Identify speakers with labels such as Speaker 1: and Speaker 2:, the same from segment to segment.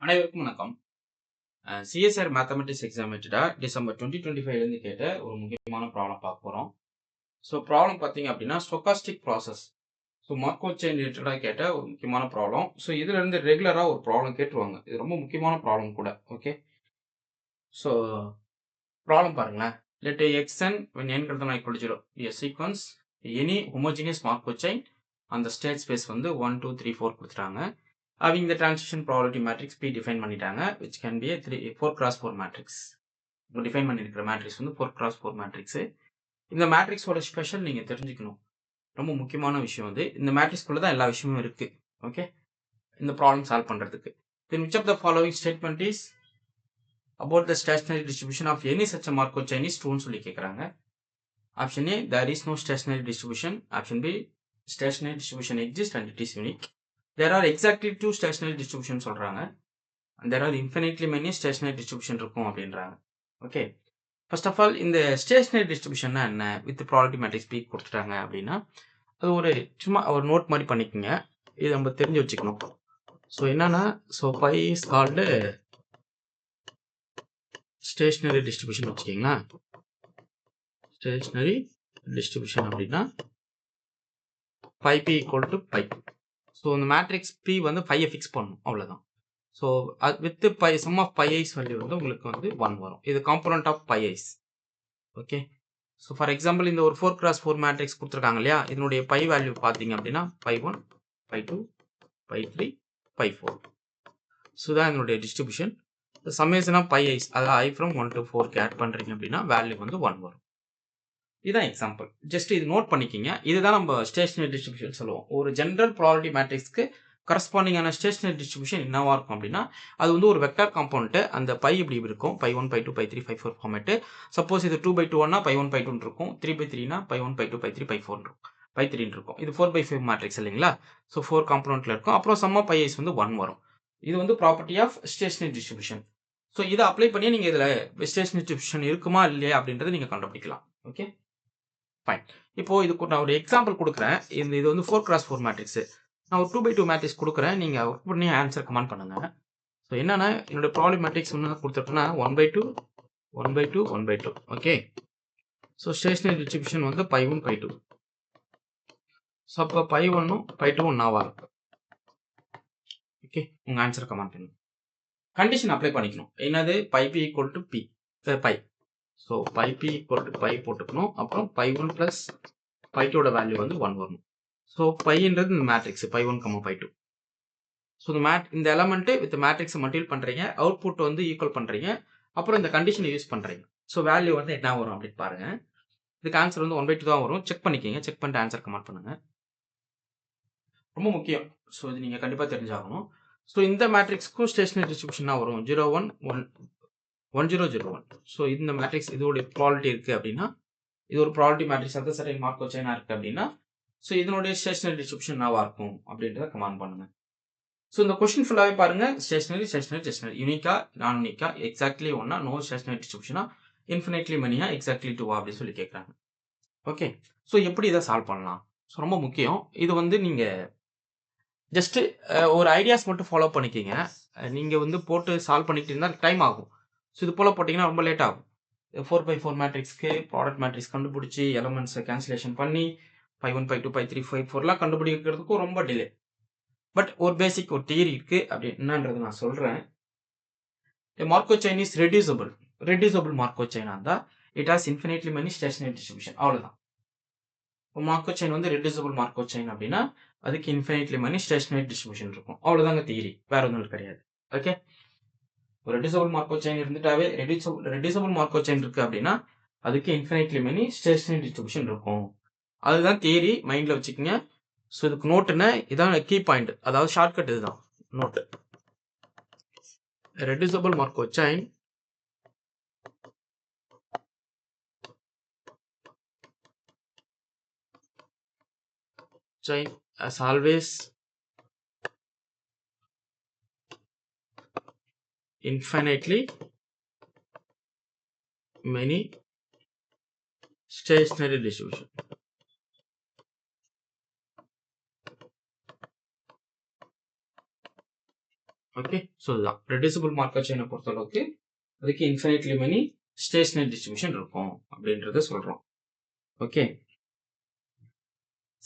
Speaker 1: அனைவருக்கும் வணக்கம். CSR mathematics எக்ஸாமினேட்டடா December 2025லேருந்து கேட்ட ஒரு முக்கியமான ப்ராப்ளம் பார்க்க போகிறோம். ஸோ ப்ராப்ளம் பார்த்தீங்க அப்படின்னா ஸ்டோகாஸ்டிக் ப்ராசஸ். ஸோ மார்க்கோவ் செயின் ரிலேட்டடாக கேட்ட ஒரு முக்கியமான ப்ராப்ளம். ஸோ இதுலேருந்து ரெகுலராக ஒரு ப்ராப்ளம் கேட்டுருவாங்க. இது ரொம்ப முக்கியமான ப்ராப்ளம் கூட. ஓகே, ஸோ ப்ராப்ளம் பாருங்களேன். Let xn when n greater than or equal to 0 a sequence any homogeneous Markov chain அந்த ஸ்டேட் ஸ்பேஸ் வந்து 1 2 3 4 கொடுத்துட்டாங்க. அவங்க இந்த transition probability matrix B define பண்ணிட்டாங்க, which can be a 4x4 matrix. இப்போ define பண்ணியிருக்கிற matrix வந்து 4x4 மேட்ரிக்ஸ். இந்த மேட்ரிக்ஸோட ஸ்பெஷல் நீங்கள் தெரிஞ்சுக்கணும். ரொம்ப முக்கியமான விஷயம் வந்து இந்த மேட்ரிக்ஸ்குள்ள தான் எல்லா விஷயமும் இருக்கு. ஓகே, இந்த ப்ராப்ளம் சால்வ் பண்ணுறதுக்கு. Then which of the following statement is about the stationary distribution of any such a Markov chain is true ன்னு சொல்லி கேட்குறாங்க. Option A, there is no stationary distribution. Option B, stationary distribution exists and it is unique. There are exactly two stationary distribution சொல்றாங்க. And there are infinitely many stationary distribution இருக்கும் அப்படின்றாங்க. Okay, first of all இந்த stationary டிஸ்ட்ரிபியூஷன்னா என்ன with probability matrix B கொடுத்துட்டாங்க அப்படின்னா அது ஒரு சும்மா ஒரு நோட் மாதிரி பண்ணிக்கோங்க. இது நம்ம தெரிஞ்சு வச்சுக்கணும். ஸோ என்னன்னா, so pi is called stationary distribution வச்சுக்கிங்களா. ஸ்டேஷனரி டிஸ்ட்ரிபியூஷன் அப்படின்னா pi P equal to pi. So இந்த மேட்ரிக்ஸ் பி வந்து பையை ஃபிக்ஸ் பண்ணணும், அவ்வளோதான். So with pi sum of pi i's value வந்து உங்களுக்கு வந்து 1 வரும். இது component of pi i's. Okay, so for example இந்த ஒரு 4x4 மேட்ரிக்ஸ் கொடுத்துருக்காங்க இல்லையா, இதனுடைய பை வேல்யூ பார்த்தீங்க அப்படின்னா pi 1 pi 2 pi 3 pi 4. So தான் இதனுடைய distribution. Summation of pi i's, அதாவது ஐ ஃப்ரம் 1 to 4 ஆட் பண்ணுறீங்க அப்படின்னா வேல்யூ வந்து 1 வரும். இதுதான் எக்ஸாம்பிள். ஜஸ்ட் இது நோட் பண்ணிக்கிங்க. இதுதான் நம்ம ஸ்டேஷனரி டிஸ்ட்ரிபியூஷன் சொல்லுவோம். ஒரு ஜென்ரல் ப்ராபபிலிட்டி மேட்ரிக்ஸ்க்கு கரஸ்பாண்டிங்கான ஸ்டேஷனரி டிஸ்ட்ரிபியூஷன் என்னவா இருக்கும் அப்படின்னா அது வந்து ஒரு வெக்டார் காம்பவுண்ட். அந்த பை இப்படி இருக்கும், pi 1 pi 2 pi 3 pi 4 format. Suppose இது 2 பை 2 பை 1 பை 2 இருக்கும், 3 pi 3 pi 1 pi 2 pi 3 pi 4 இருக்கும், பை 3 இருக்கும். இது 4 பை 5 மேட்ரிக்ஸ் இல்லைங்களா. ஸோ 4 காம்பனண்ட்ல இருக்கும். அப்புறம் சம் ஆஃப் பை ஐஸ் வந்து 1 வரும். இது வந்து property of stationary distribution. So இதை அப்ளை பண்ணி நீங்கள் இதில் ஸ்டேஷனரி டிஸ்ட்ரிபியூஷன் இருக்குமா இல்லையா அப்படின்றத நீங்கள் கண்டுபிடிக்கலாம். Okay, fine. இப்போ இதுக்கு நான் ஒரு எக்ஸாம்பிள் கொடுக்குறேன். இது வந்து 4x4 மேட்ரிக்ஸ். நான் ஒரு 2 பை 2 மேட்ரிக்ஸ் கொடுக்குறேன். நீங்கள் ஒர்க் பண்ணி ஆன்சர் கமெண்ட் பண்ணுங்க. ஸோ என்னன்னா என்னோட ப்ராப்ளம் மேட்ரிக்ஸ் ஒன்று கொடுத்துருக்கேன்னா 1 pi 2 1 pi 2 1 pi 2. Okay, so stationary distribution வந்து பை 1 பை 2. ஸோ அப்போ பை 1 பை 2 ஒன்னாவா இருக்கும். ஓகே, உங்கள் ஆன்சர் கமெண்ட் பண்ணுங்க. கண்டிஷன் அப்ளை பண்ணிக்கணும். என்னது, pi P equal to P pi. So pi P equal to pi போட்டுக்கணும். அப்புறம் பை 1 ப்ளஸ் பை 2ஓட வேல்யூ வந்து 1 வரணும். ஸோ பைன்றது இந்த மேட்ரிக்ஸ் பை 1 பை 2. ஸோ இந்த எலமெண்ட் வித் மேட்ரிக்ஸை மல்டிபிள் பண்ணுறீங்க, அவுட்புட் வந்து ஈக்குவல் பண்ணுறீங்க, அப்புறம் இந்த கண்டிஷனை யூஸ் பண்ணுறீங்க. ஸோ வேல்யூ வந்து என்ன வரும் அப்படின்னு பாருங்க. இதுக்கு ஆன்சர் வந்து 1 பை 2 தான் வரும். செக் பண்ணிக்கிங்க. செக் பண்ணிட்டு ஆன்சர் கமெண்ட் பண்ணுங்க. ரொம்ப முக்கியம். ஸோ இது நீங்கள் கண்டிப்பாக தெரிஞ்சாகணும். ஸோ இந்த மேட்ரிக்ஸ்க்கும் ஸ்டேஷனரி டிஸ்ட்ரிபியூஷன் தான் வரும் 0 1 1 1 0 0 1. ஸோ இந்த மேட்ரிக்ஸ் இதோட ப்ராபபிலிட்டி இருக்குது அப்படின்னா இது ஒரு ப்ராபபிலிட்டி மேட்ரிக்ஸ் அந்த சரி மார்க்கோவ் செயினா இருக்குது அப்படின்னா ஸோ இதனுடைய ஸ்டேஷனரி டிஸ்ட்ரிபியூஷன் என்னவா இருக்கும் அப்படின்றத கமெண்ட் பண்ணுங்க. ஸோ இந்த கொஸ்டின் ஃபுல்லாகவே பாருங்க. ஸ்டேஷனரி ஸ்டேஷனரி ஸ்டேஷனரி, யூனிக்கா நான் யூனிக்கா, எக்ஸாக்ட்லி ஒன்னா, நோ ஸ்டேஷனரி டிஸ்ட்ரிபியூஷனா, இன்ஃபினிட்லி மணியா, எக்ஸாக்ட்லி டூவா அப்படின்னு சொல்லி கேட்குறாங்க. ஓகே, ஸோ எப்படி இதை சால்வ் பண்ணலாம்? ஸோ ரொம்ப முக்கியம். இது வந்து நீங்கள் ஜஸ்ட்டு ஒரு ஐடியாஸ் மட்டும் ஃபாலோ பண்ணிக்கிங்க. நீங்கள் வந்து போட்டு சால்வ் பண்ணிக்கிட்டு இருந்தால் டைம் ஆகும். ஸோ இது போல் போட்டிங்கன்னா ரொம்ப லேட் ஆகும். 4 பை 4 மேட்ரிக்ஸ்க்கு ப்ராடக்ட் மேட்ரிக்ஸ் கண்டுபிடிச்சி எலமெண்ட்ஸை கேன்சலேஷன் பண்ணி பை 1 பை 2 பை 3 பை 4லாம் கண்டுபிடிக்கிறதுக்கும் ரொம்ப டிலே. பட் ஒரு பேசிக் ஒரு தியரி இருக்குது. அப்படி என்னன்றது நான் சொல்கிறேன். Markov chain is reducible. Reducible Markov செயினாக இருந்தால் it has infinitely many stationary distribution. அவ்வளோதான். மார்க்கோவ் செயின் வந்து ரெடியூசபிள் மார்க்கோவ் செயின் அப்படின்னா அதுக்கு இன்ஃபினிட்லி மணி ஸ்டேஷனரி டிஸ்ட்ரிபியூஷன் இருக்கும். அவ்வளோதாங்க தியரி, வேற ஒன்றும் கிடையாது. ஓகே, ஒரு reducible Markov chain இருந்துட்டாவே reducible Markov chain இருக்கு அப்படின்னா அதுக்கு இன்ஃபினிட்லி மணி ஸ்டேஷனரி டிஸ்ட்ரிபியூஷன் இருக்கும். அதுதான் தியரி, மைண்டில் வச்சுக்கோங்க. ஸோ இதுக்கு நோட்டுன்னா இதான் கீ பாயிண்ட், அதாவது ஷார்ட்கட் இதுதான் note. Reducible Markov chain as always infinitely many stationary distribution. Okay, so இதுதான் ரெடியூசிபிள் மார்க்கர் செயினை பொறுத்தளவுக்கு அதுக்கு இன்ஃபினிட்லி மெனி ஸ்டேஷனரி டிஸ்ட்ரிபியூஷன் இருக்கும் அப்படின்றத சொல்றோம். ஓகே,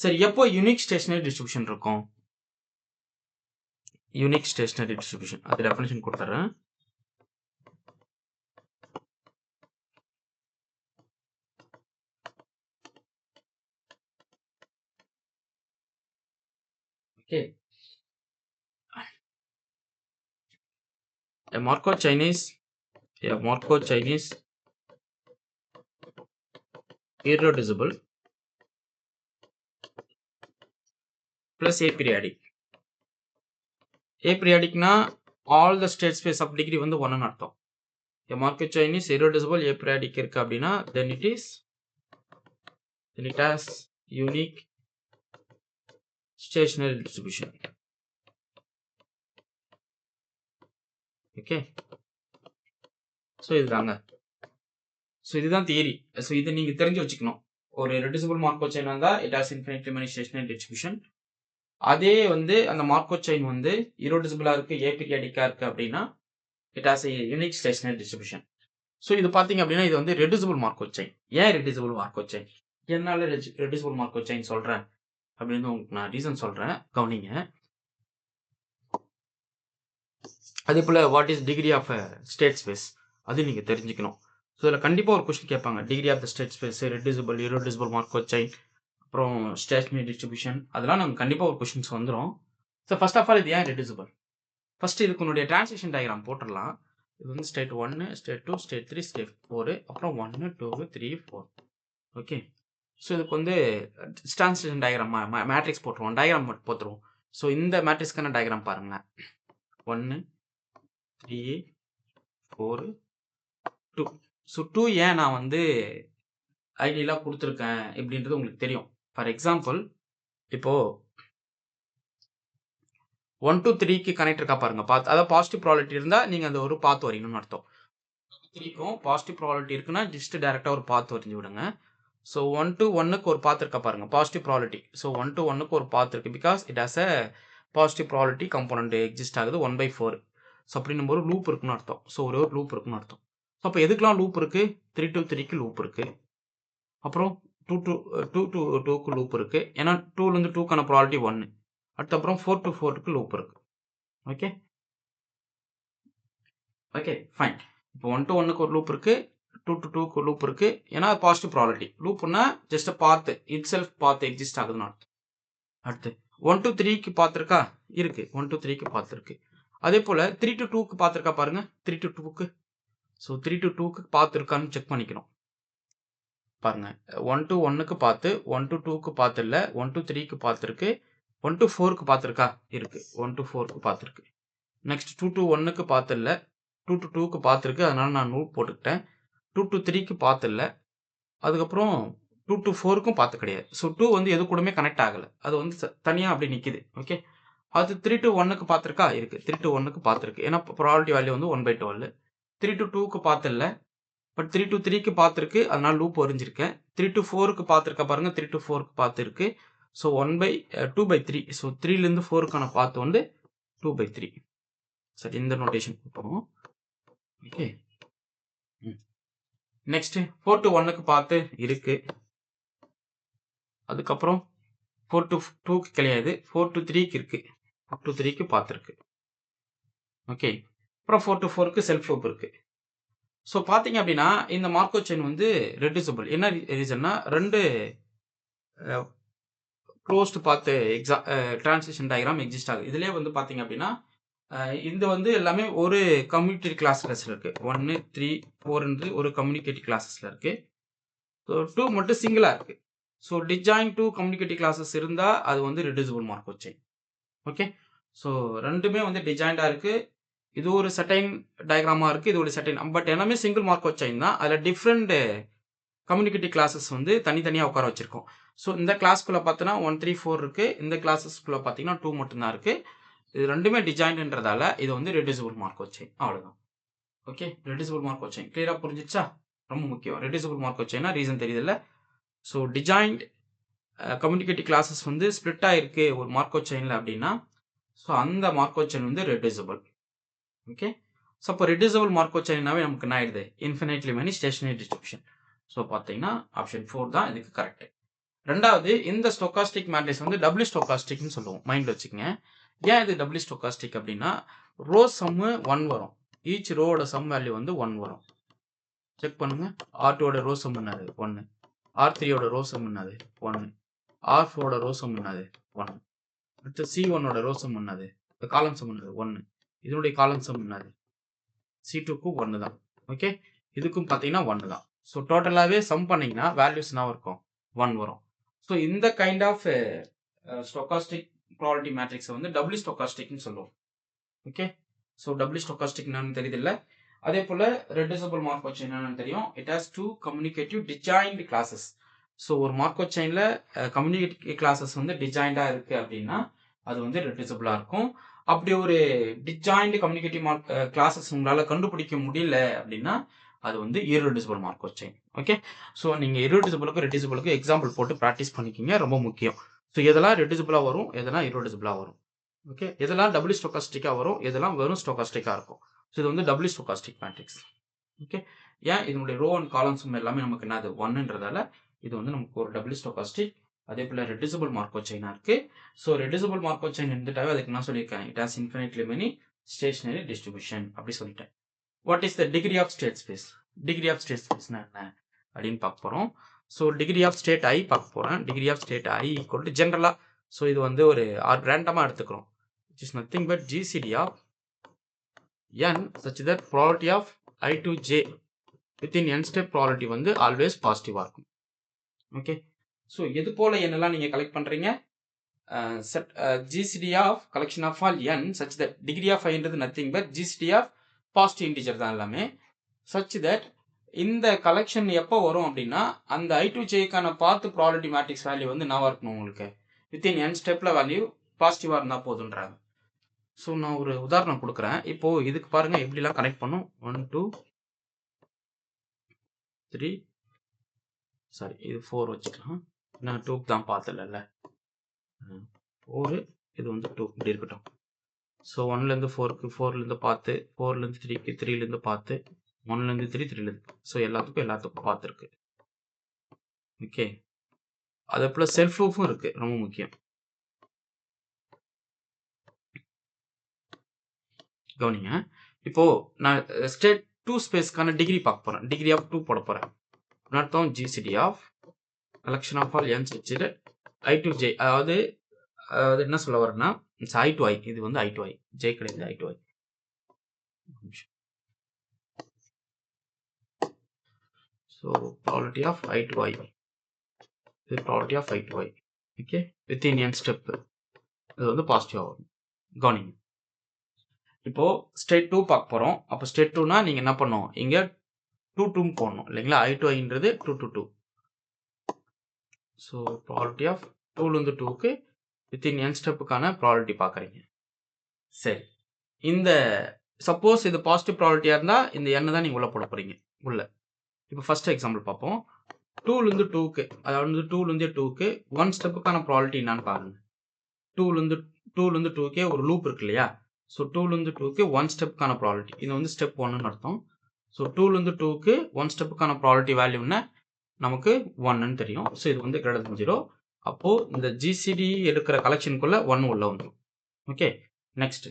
Speaker 1: சரி எப்போ யூனிக் ஸ்டேஷனரி டிஸ்ட்ரிபியூஷன் இருக்கும்? யூனிக் ஸ்டேஷனரி டிஸ்ட்ரிபியூஷன் அது டெஃபினிஷன் கொடுத்துறேன். Okay, a Markov chain is irreducible plus aperiodic. Aperiodic na all the state space of degree வந்து 1 ன்னு அர்த்தம். A Markov chain is irreducible aperiodic இருக்கு அப்படின்னா then it has unique stationary distribution. Okay, so இதுதாங்க. So இதுதான் theory. So இதை நீங்கள் தெரிஞ்சு வச்சுக்கணும். ஒரு ரெடியூசிபிள் மார்க்கோ செயின் வந்தால் it has infinitely many stationary distribution. அதே வந்து அந்த மார்க்கோ செயின் வந்து இரோடிசிபிளாக இருக்குது, ஏபீரியாடிக்காக இருக்குது அப்படின்னா it has a unique stationary distribution. So இது பார்த்தீங்க அப்படின்னா இது வந்து ரெடியூசிபிள் மார்க்கோ செயின். ஏன் ரெடியூசிபிள் மார்க்கோ செயின்? என்னால் ரெடியூசிபிள் மார்க்கோ செயின் சொல்கிறேன் அப்படின்னு உங்களுக்கு நான் ரீசன் சொல்கிறேன், கவனிங்க. அதே போல் what is degree of state space அது நீங்கள் தெரிஞ்சுக்கணும். ஸோ இதில் கண்டிப்பாக ஒரு கொஸ்டின் கேட்பாங்க, degree of the state space, reducible, irreducible Markov chain, அப்புறம் ஸ்டேஷனரி டிஸ்ட்ரிபியூஷன், அதெல்லாம் நமக்கு கண்டிப்பாக ஒரு கொஸ்டின்ஸ் வந்துடும். ஸோ ஃபர்ஸ்ட் ஆஃப் ஆல் இது ஏன் ரெடியூசிபிள்? ஃபர்ஸ்ட் இதுக்கு உன்னுடைய டிரான்சிஷன் டயக்ராம் போட்டுடலாம். இது வந்து ஸ்டேட் 1, ஸ்டேட் 2, ஸ்டேட் 3, ஸ்டேட் 4, அப்புறம் 1, 2, 3, 4. ஓகே, ஸோ இதுக்கு வந்து டிரான்சிஷன் டயக்ராம் மேட்ரிக்ஸ் போட்டுருவோம், டயக்ராம் மட்டும் போட்டுருவோம். ஸோ இந்த மேட்ரிக்ஸ்க்கான டயக்ராம் பாருங்களேன். 1, 3, 4, 2. ஸோ 2 ஏன் நான் வந்து ஐடியலாக கொடுத்துருக்கேன் இப்படின்றது உங்களுக்கு தெரியும். ஃபார் எக்ஸாம்பிள் இப்போ 1 to 3க்கு கனெக்ட் இருக்கா பாருங்க, பாத், அதாவது பாசிட்டிவ் ப்ராபபிலிட்டி இருந்தால் நீங்கள் அந்த ஒரு பாத் வரையணும்னு அர்த்தம். 3க்கும் பாசிட்டிவ் ப்ராபபிலிட்டி இருக்குன்னா ஜஸ்ட் டேரெக்டாக ஒரு பாத் வரைஞ்சி விடுங்க. ஸோ 1 to 1க்கு ஒரு பாத் இருக்கா பாருங்க, பாசிட்டிவ் ப்ராபபிலிட்டி. ஸோ 1 to 1க்கு ஒரு பாத் இருக்குது, because it has a positive probability component exist ஆகுது 1/4. ஸோ அப்படின்னும் ஒரு லூப் இருக்குன்னு அர்த்தம். ஸோ ஒரு லூப் இருக்குன்னு அர்த்தம். ஸோ அப்போ எதுக்கெலாம் லூப் இருக்குது? 3 to 3க்கு லூப் இருக்குது, அப்புறம் 2 to 2க்கு லூப் இருக்குது, ஏன்னா 2லேருந்து 2க்கான ப்ராபபிலிட்டி 1. அடுத்து அப்புறம் 4 to 4க்கு லூப் இருக்குது. Okay okay fine. இப்போ 1 to 1க்கு ஒரு லூப் இருக்குது, 2 to 2க்கு லூப் இருக்குது, ஏன்னா பாசிட்டிவ் ப்ராபபிலிட்டி. லூப்னா ஜஸ்ட் பாத்து இட் செல்ஃப் பாத்து எக்ஸிஸ்ட் ஆகுதுன்னு அர்த்தம். அடுத்து 1 to 3க்கு பார்த்துருக்கா? இருக்குது, 1 to 3க்கு பார்த்துருக்கு. அதே போல் 3 to 2க்கு பார்த்துருக்கா பாருங்க, 3 to 2க்கு. ஸோ 3 to 2க்கு பார்த்துருக்கான்னு செக் பண்ணிக்கணும் பாருங்க. 1 to 1க்கு பார்த்து, 1 to 2க்கு பார்த்து இல்லை, 1 to 3க்கு பார்த்துருக்கு, 1 to 4க்கு பார்த்துருக்கா? இருக்கு, 1 to 4க்கு பார்த்துருக்கு. நெக்ஸ்ட் 2 to 1க்கு பார்த்து இல்லை, 2 to 2க்கு பார்த்துருக்கு, அதனால நான் நோட் போட்டுக்கிட்டேன். 2 to 3க்கு பார்த்து இல்லை, அதுக்கப்புறம் 2 to 4க்கும் பார்த்து கிடையாது. ஸோ 2 வந்து எது கூடமே கனெக்ட் ஆகலை, அது வந்து தனியாக அப்படி நிற்கிது. ஓகே, அது 3 to 1க்கு பார்த்துருக்கா? இருக்கு, 3 to 1க்கு பார்த்துருக்கு, ஏன்னா ப்ராபபிலிட்டி வேல்யூ வந்து 1/12. 3 to 2க்கு பார்த்து இல்லை, பட் 3 to 3க்கு பார்த்துருக்கு, அதனால லூப் வரைஞ்சிருக்கேன். 3 to 4க்கு பார்த்துருக்கா பாருங்க, 3 to 4க்கு பார்த்துருக்கு. ஸோ 2/3. ஸோ 3லேருந்து 4க்கான பார்த்து வந்து 2/3. சரி, இந்த நோட்டேஷன் கொடுப்போம். ஓகே, நெக்ஸ்ட் 4 to 1க்கு பார்த்து இருக்கு, அதுக்கப்புறம் 4 to 2க்கு கிடையாது, 4 to 3க்கு இருக்கு, 4 to 3க்கு பார்த்துருக்கு. ஓகே, அப்புறம் 4 to 4க்கு செல்ஃப் லூப் இருக்கு. ஸோ பார்த்தீங்க அப்படின்னா இந்த மார்க்கோ செயின் வந்து ரெடியூசிபிள். என்ன ரீசன்னா, 2 க்ளோஸ்டு பார்த்து டிரான்சிஷன் டயக்ராம் எக்ஸிஸ்ட் ஆகுது. இதுலேயே வந்து பார்த்தீங்க அப்படின்னா இது வந்து எல்லாமே ஒரு கம்யூனிகேட்டிவ் கிளாஸஸில் இருக்குது. 1, 3, 4 ஒரு கம்யூனிகேட்டிவ் கிளாஸஸில் இருக்குது. ஸோ 2 மட்டும் சிங்கிளாக இருக்குது. ஸோ டிஜாயின் 2 கம்யூனிகேட்டிவ் கிளாஸஸ் இருந்தால் அது வந்து reducible Markov chain. Okay, so ரெண்டுமே வந்து டிஜாயிண்டாக இருக்குது. இது ஒரு செட்டைன் டயக்ராமாக இருக்குது, இது ஒரு செட்டைன், பட் எல்லாமே சிங்கிள் மார்க்கோ செயின் தான். அதில் டிஃப்ரெண்ட் கம்யூனிகேட்டிவ் கிளாஸஸ் வந்து தனித்தனியாக உட்கார வச்சுருக்கோம். ஸோ இந்த கிளாஸ்க்குள்ளே பார்த்தோன்னா 1, 3, 4 இருக்குது, இந்த கிளாஸஸ்க்குள்ளே பார்த்தீங்கன்னா 2 மட்டும்தான் இருக்குது. இது ரெண்டுமே டிஜாயின்ன்றதால இது வந்து ரெடியூசிபிள் மார்க்கோ செயின், அவ்வளோதான். ஓகே, ரெடியூசிபிள் மார்க்கோ செயின் கிளியராக புரிஞ்சிச்சா? ரொம்ப முக்கியம். ரெடியூசிபிள் மார்க்கோ செயினா ரீசன் தெரியுதுல்ல? ஸோ டிஜாயின்ட் கம்யூனிகேட்டிவ் கிளாஸஸ் வந்து ஸ்ப்ளிட் ஆகிருக்கு ஒரு மார்க்கோ செயினில் அப்படின்னா, ஸோ அந்த மார்க்கோ செயின் வந்து ரெடியூசிபிள். ஓகே. ஸோ அப்போ ரெடியூசபிள் மார்க்கோவ் செயின்னாவே நமக்கு என்ன ஆயிடுது, infinitely many stationary distribution. So பார்த்தீங்கன்னா ஆப்ஷன் 4 தான் இதுக்கு கரெக்ட். ரெண்டாவது, இந்த ஸ்டோகாஸ்டிக் மேட்ரிக்ஸ் வந்து டபுள் ஸ்டோகாஸ்டிக்னு சொல்லுவோம், மைண்ட் வச்சுக்கங்க. ஏன் இது டபுள் ஸ்டோகாஸ்டிக் அப்படின்னா, ரோ சம்மு 1 வரும், ஈச் ரோவோட சம் வேல்யூ வந்து 1 வரும். செக் பண்ணுங்க. R2ஓட ரோ சம் என்னது 1, R3ஓட ரோ சம் என்னது 1, R4ஓட ரோ சம் என்னது 1, அடுத்து C1ஓட ரோ சம் என்னது, காலம் சம் என்னது 1, இதனுடைய காலம் சம் என்னது C2க்கும் 1 தான். ஓகே, இதுக்கும் பார்த்தீங்கன்னா 1 தான். ஸோ டோட்டலாகவே சம் பண்ணீங்கன்னா வேல்யூஸ் என்ன இருக்கும், 1 வரும். ஸோ இந்த கைண்ட் ஆஃப் ஸ்டோகாஸ்டிக் ப்ராபபிலிட்டி மேட்ரிக்ஸை வந்து டபுள் ஸ்டோகாஸ்டிக்னு சொல்லுவோம். ஓகே, ஸோ டபுள் ஸ்டோகாஸ்டிக் என்னன்னு தெரியுதில்ல. அதே போல ரெடியூசபிள் மார்க்கோவ் செயின் என்னன்னு தெரியும். It has 2 communicative disjoint classes. So ஒரு மார்க்கோவ் செயின்ல கம்யூனிகேட்டிவ் கிளாஸஸ் வந்து டிஜாயிண்டா இருக்கு அப்படின்னா அது வந்து ரெடியூசபிளா இருக்கும். அப்படி ஒரு டிஜாயின்ட் கம்யூனிகேட்டிவ் கிளாஸஸ் உங்களால கண்டுபிடிக்க முடியல அப்படின்னா அது வந்து இர்ரெடியூசபிள் மார்க்கோவ் செயின். ஓகே, ஸோ நீங்க இர்ரெடியூசபிளுக்கு ரெடியூசபிளுக்கு எக்ஸாம்பிள் போட்டு ப்ராக்டிஸ் பண்ணிக்கிங்க, ரொம்ப முக்கியம். ஸோ எதெல்லாம் ரெடியூசபிளா வரும், எதெல்லாம் இர்ரெடியூசபிளா வரும். ஓகே, எதெல்லாம் டபுள் ஸ்டோகாஸ்டிக்கா வரும், எதெல்லாம் வெறும் ஸ்டோகாஸ்டிக்கா இருக்கும். ஸோ இது வந்து டபுள் ஸ்டோகாஸ்டிக் மேட்ரிக்ஸ். ஓகே, ஏன் இதனுடைய ரோ அண்ட் காலம்ஸ் எல்லாமே நமக்கு என்னது 1ன்றதால இது வந்து நமக்கு ஒரு டபுள் ஸ்டோகாஸ்டிக். அதே போல ரெடியூசபிள் மார்க்கோவ் செயினா இருக்கு. ஸோ ரெடியூசபிள் மார்க்கோவ் செயின் இருந்துட்டாவே அதுக்கு நான் சொல்லியிருக்கேன், it has infinitely many stationary distribution அப்படி சொல்லிட்டேன். What is the degree of state space? Degree of state ஸ்பேஸ்னா என்ன அப்படின்னு பார்க்க போறோம். So degree of state I பார்க்க போறேன். Degree of state I equal to ஜென்ரலா, ஸோ இது வந்து ஒரு ரேண்டமா எடுத்துக்கிறோம். Which is nothing but GCD of n such that probability of I to j within n step probability வந்து always positive இருக்கும். ஓகே, ஸோ எது போல என்னெல்லாம் நீங்க கலெக்ட் பண்றீங்க, GCD of collection of all n such that degree of I ன்றது nothing but GCD of positive integer தான் எல்லாமே. such that இந்த கலெக்ஷன் எப்போ வரும் அப்படின்னா அந்த I to j க்கான பாத் ப்ராபபிலிட்டி மேட்ரிக்ஸ் வேல்யூ வந்து என்னவா இருக்கணும் உங்களுக்கு, வித்தின் n ஸ்டெப்ல வேல்யூ பாசிட்டிவா இருந்தா போதுன்றாங்க. ஸோ நான் ஒரு உதாரணம் கொடுக்குறேன். இப்போ இதுக்கு பாருங்க எப்படிலாம் கனெக்ட் பண்ணும். 1 2 3 சாரி இது 4 வச்சுக்கலாம், நான் 2 தான் பார்த்தல 4, இது வந்து 2 இப்படி இருக்கட்டும். ஸோ 1லேருந்து 4க்கு, 4லேருந்து பார்த்து, 4லேருந்து 3க்கு, 3லேருந்து பார்த்து, 1லேருந்து 3, 3லேருந்து, ஸோ எல்லாத்துக்கும் பார்த்துருக்கு. ஓகே, அதே போல செல்ஃப் ப்ரூஃபும் இருக்கு, ரொம்ப முக்கியம். கவனிங்க. இப்போ நான் ஸ்டேட் 2 ஸ்பேஸ்க்கான டிகிரி பார்க்க போறேன். டிகிரி ஆஃப் 2 போட போறேன். அர்த்தம் GCD of collection of all n such that I to j, அதாவது என்ன சொல்ல வரேன்னா இட்ஸ் I to I, இது வந்து I to I, j கிடையாது, I to I. So probability of I to I, இது probability of I to I. Okay, within n step இது வந்து பாசிட்டிவ் ஆகும். கவனிங்க. இப்போ ஸ்டேட் 2 பார்க்க போறோம். அப்போ ஸ்டேட் 2னா நீங்க என்ன பண்ணணும், இங்க 2 2 போடணும் இல்லைங்களா. I to Iன்றது 2 to 2. ஸோ ப்ராபபிலிட்டி ஆஃப் 2லேருந்து 2க்கு வித்தின் n ஸ்டெப்புக்கான ப்ராபபிலிட்டி பார்க்குறீங்க. சரி, இந்த சப்போஸ் இது பாசிட்டிவ் ப்ராபபிலிட்டியாக இருந்தால் இந்த n தான் நீங்கள் உள்ளே போட போகிறீங்க உள்ள. இப்போ ஃபர்ஸ்ட் எக்ஸாம்பிள் பார்ப்போம். 2லேருந்து 2க்கு, அதாவது 2லேருந்து 2க்கு 1 ஸ்டெப்புக்கான ப்ராபபிலிட்டி என்னன்னு பாருங்க. 2லேருந்து 2க்கே ஒரு லூப் இருக்கு இல்லையா. ஸோ 2லேருந்து 2க்கு 1 ஸ்டெப்புக்கான ப்ராபபிலிட்டி, இது வந்து ஸ்டெப் 1ன்னு அர்த்தம். ஸோ 2லேருந்து 2க்கு 1 ஸ்டெப்புக்கான ப்ராபபிலிட்டி வேல்யூன்னு நமக்கு 1ன்னு தெரியும். ஸோ இது வந்து greater than 0. அப்போ இந்த GCD எடுக்கிற கலெக்ஷனுக்குள்ள 1 உள்ள வந்துடும். ஓகே, நெக்ஸ்ட்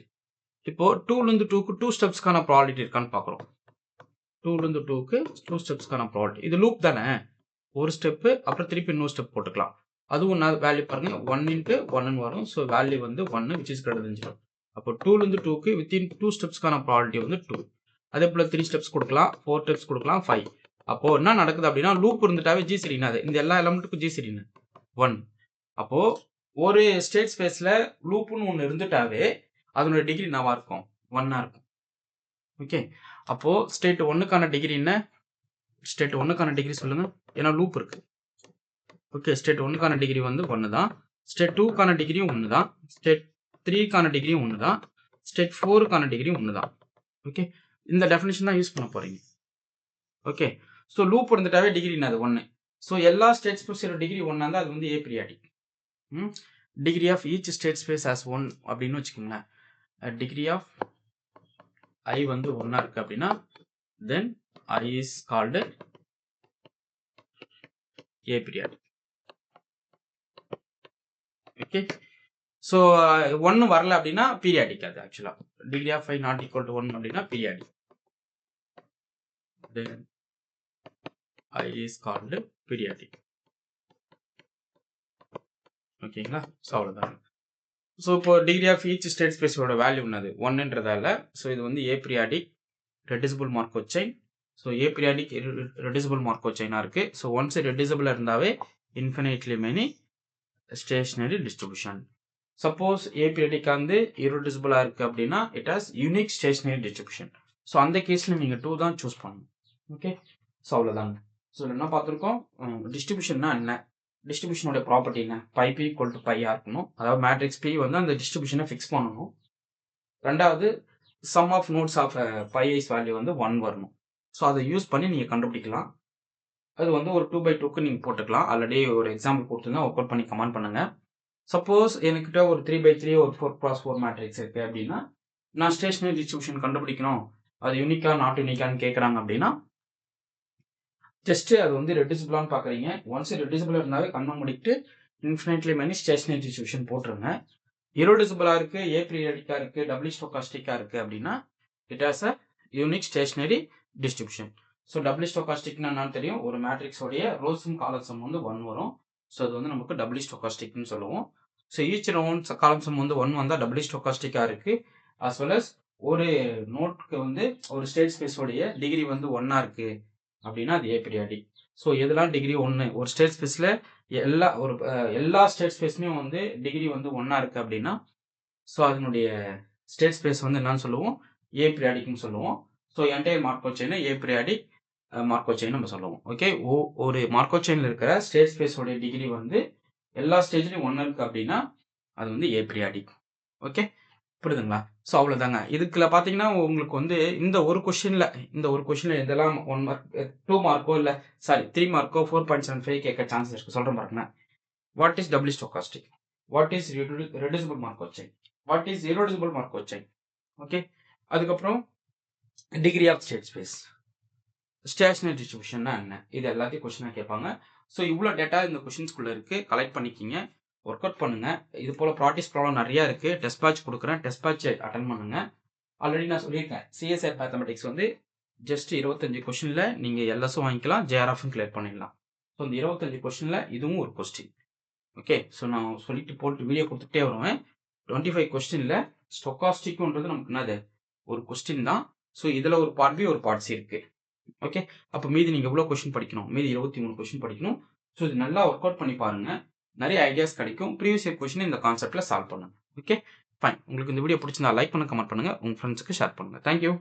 Speaker 1: இப்போ 2லேருந்து 2க்கு 2 ஸ்டெப்ஸ்க்கான ப்ராபபிலிட்டி இருக்கான்னு பார்க்குறோம். 2லேருந்து 2க்கு 2 ஸ்டெப்ஸ்க்கான ப்ராபபிலிட்டி, இது லூப் தானே, ஒரு ஸ்டெப்பு அப்புறம் திருப்பி இன்னொரு ஸ்டெப் போட்டுக்கலாம். அதுவும் நான் வேல்யூ பாருங்க 1 into 1ன்னு வரும். ஸோ வேல்யூ வந்து 1 which is greater than 0. அப்போ 2லேருந்து 2க்கு வித்தின் 2 ஸ்டெப்ஸ்க்கான ப்ராபபிலிட்டி வந்து 2. அதே போல 3 ஸ்டெப்ஸ் கொடுக்கலாம், 4 ஸ்டெப்ஸ் கொடுக்கலாம், 5. அப்போ என்ன நடக்குது அப்படின்னா லூப் இருந்துட்டாவே GCD என்னது, இந்த எல்லா எலமெண்ட்டுக்கும் GCD 1. அப்போ ஒரு ஸ்டேட் ஸ்பேஸ்ல லூப்னு ஒன்று இருந்துட்டாவே அதனுடைய டிகிரி என்னவா இருக்கும், 1ஆ இருக்கும். ஓகே, அப்போ ஸ்டேட் 1க்கான டிகிரி என்ன, ஸ்டேட் 1க்கான டிகிரி சொல்லுங்க, ஏன்னா லூப் இருக்கு. ஓகே, ஸ்டேட் 1க்கான டிகிரி வந்து 1 தான், ஸ்டேட் 2க்கான டிகிரியும் 1 தான், ஸ்டேட் 3க்கான டிகிரியும் 1 தான், ஸ்டேட் 4க்கான டிகிரியும் 1 தான். ஓகே, இந்த டெஃபினிஷன் தான் யூஸ் பண்ண போறீங்க. ஓகே, ஸோ லூப் இருந்துட்டாவே டிகிரி என்னது 1. ஸோ எல்லா ஸ்டேட் ஸ்பேஸோட டிகிரி 1 இருந்தால் அது வந்து aperiodic. Degree of each state space as 1 அப்படின்னு வச்சுக்கோங்களேன். டிகிரி ஆஃப் I வந்து 1 இருக்கு அப்படின்னா then I is called aperiodic. Okay. So 1 வரல அப்படின்னா பீரியாடிக். அது ஆக்சுவலா degree of phi not equal to 1 அப்படின்னா periodic. Then I is called periodic. ஓகேங்களா? ஸோ அவ்வளோதான். ஸோ இப்போ டிகிரி ஆஃப் ஈச் ஸ்டேட் ஸ்பேஸோட வேல்யூ என்னது 1ன்றதால ஸோ இது வந்து aperiodic reducible Markov chain. So aperiodic reducible Markov செயினாக இருக்குது. ஸோ ஒன்ஸ் ரெடியூசிபிளாக இருந்தாவே infinitely many stationary distribution. Suppose aperiodic வந்து irreducible-ஆ இருக்குது அப்படின்னா it has unique stationary distribution. So அந்த கேஸில் நீங்கள் 2 தான் சூஸ் பண்ணணும். ஓகே, ஸோ அவ்வளோதாங்க. ஸோ என்ன பார்த்துருக்கோம், டிஸ்ட்ரிபியூஷன்னா என்ன, டிஸ்ட்ரிபியூஷனோட ப்ராப்பர்ட்டி என்ன, பை பி ஈக்குவல் டு பையாக இருக்கணும். அதாவது மேட்ரிக்ஸ் பி வந்து அந்த டிஸ்ட்ரிபியூஷனை ஃபிக்ஸ் பண்ணணும். ரெண்டாவது sum of nodes of pi i's value வந்து 1 வரணும். ஸோ அதை யூஸ் பண்ணி நீங்கள் கண்டுபிடிக்கலாம். அது வந்து ஒரு 2/2க்கு நீங்கள் போட்டுக்கலாம். ஆல்ரெடி ஒரு எக்ஸாம்பிள் கொடுத்துருந்தா ஒர்க் அவுட் பண்ணி கமெண்ட் பண்ணுங்கள். சப்போஸ் என்கிட்ட ஒரு 3/3 ஒரு 4x4 மேட்ரிக்ஸ் இருக்குது அப்படின்னா நான் ஸ்டேஷனரி டிஸ்ட்ரிபியூஷன் கண்டுபிடிக்கணும், அது யூனிக்கா நாட் யூனிக்கான்னு கேட்குறாங்க அப்படின்னா ஜஸ்ட் அது வந்து ரெடியூசிபிளான்னு பார்க்குறீங்க. ஒன்ஸ் ரெடியூசிபிளாக இருந்தாவே கண்ணை முடிக்கிட்டு இன்ஃபினைட்லி மெனி ஸ்டேஷனரி டிஸ்ட்ரிபியூஷன் போட்டுருங்க. irreducible-ஆ இருக்குது, ஏப்ரியாடிக்காக இருக்குது, டபுள் ஸ்டோகாஸ்டிக்காக இருக்குது அப்படின்னா it has a unique stationary distribution. So double ஸ்டோகாஸ்டிக்னா என்னன்னு தெரியும், ஒரு மேட்ரிக்ஸோடைய ரோஸும் காலம்ஸும் வந்து 1 வரும். ஸோ அது வந்து நமக்கு டபுள் ஸ்டோகாஸ்டிக்னு சொல்லுவோம். ஸோ ஈச் ரவுண்ட் காலம்ஸும் வந்து 1 வந்தால் டபுள் ஸ்டோகாஸ்டிக்காக இருக்குது. as well as ஒரு நோட்க்கு வந்து ஒரு ஸ்டேட் ஸ்பேஸோடைய டிகிரி வந்து 1 இருக்குது அப்படின்னா அது ஏப்ரியாடிக். ஸோ எதெல்லாம் டிகிரி 1, ஒரு ஸ்டேட் ஸ்பேஸில் எல்லா ஸ்டேட் ஸ்பேஸுமே வந்து டிகிரி வந்து 1 இருக்குது அப்படின்னா ஸோ அதனுடைய ஸ்டேட் ஸ்பேஸ் வந்து என்னன்னு சொல்லுவோம், ஏப்ரியாடிக்னு சொல்லுவோம். ஸோ என்டையர் மார்க்கோவ் செயினை ஏப்ரியாடிக் மார்க்கோவ் செயின் நம்ம சொல்லுவோம். ஓகே, ஒரு மார்க்கோவ் செயினில் இருக்கிற ஸ்டேட் ஸ்பேஸோடைய டிகிரி வந்து எல்லா ஸ்டேஜ்லையும் 1 இருக்குது அப்படின்னா அது வந்து ஏப்ரியாடிக். ஓகே, புரியுதுங்களா? ஸோ அவ்வளோதாங்க. இதுக்குள்ள பார்த்தீங்கன்னா உங்களுக்கு வந்து இந்த ஒரு கொஷினில் இதெல்லாம் 1 மார்க் 2 மார்க்கோ இல்லை 3 மார்க்கோ 4.75 கேட்க சான்சஸ் இருக்குது. சொல்கிறேன் பாருங்க. What is double stochastic, what is reducible Markov chain, what is irreducible Markov chain. Okay, அதுக்கப்புறம் degree of state space, stationary டிஸ்ட்ரிபியூஷன்னா என்ன, இது எல்லாத்தையும் கொஸ்டினாக கேட்பாங்க. ஸோ இவ்வளோ டேட்டா இந்த கொஷின்ஸ்குள்ளே இருக்குது, கலெக்ட் பண்ணிக்கிங்க, ஒர்க் அவுட் பண்ணுங்கள். இது போல் ப்ராக்டிஸ் ப்ராப்ளம் நிறையா இருக்குது. டெஸ்ட் பேட்ச் கொடுக்குறேன், டெஸ்ட் பேட்ச் அட்டன் பண்ணுங்கள். ஆல்ரெடி நான் சொல்லியிருக்கேன், சிஎஸ்ஐ மேத்தமெட்டிக்ஸ் வந்து ஜஸ்ட் 25 கொஷினில் நீங்கள் எல்எஸும் வாங்கிக்கலாம், ஜேஆர்எஃப்பும் கிளியர் பண்ணிடலாம். ஸோ இந்த 25 கொஷினில் இதுவும் ஒரு கொஸ்டின். ஓகே, ஸோ நான் சொல்லிட்டு போட்டு வீடியோ கொடுத்துட்டே வருவேன். 25 கொஸ்டினில் ஸ்டொக்காஸ்டிக்ன்றது நமக்கு என்னது ஒரு கொஸ்டின் தான். ஸோ இதில் ஒரு பார்ட் பி ஒரு பார்ட் சி இருக்குது. ஓகே, அப்போ மீதி நீங்கள் எவ்வளோ கொஸ்டின் படிக்கணும், மீதி 23 கொஸ்டின் படிக்கணும். ஸோ இது நல்லா ஒர்க் அவுட் பண்ணி பாருங்கள், நிறைய ஐடியாஸ் கிடைக்கும். ப்ரீவியஸ் இயர் கொஸ்டின் இந்த கான்செப்டில் சால்வ் பண்ணுங்க. Okay, fine. உங்களுக்கு இந்த வீடியோ பிடிச்சிருந்தா லைக் பண்ணுங்க, கமெண்ட் பண்ணுங்கள், உங்கள் ஃப்ரெண்ட்ஸுக்கு ஷேர் பண்ணுங்கள். தேங்க்யூ.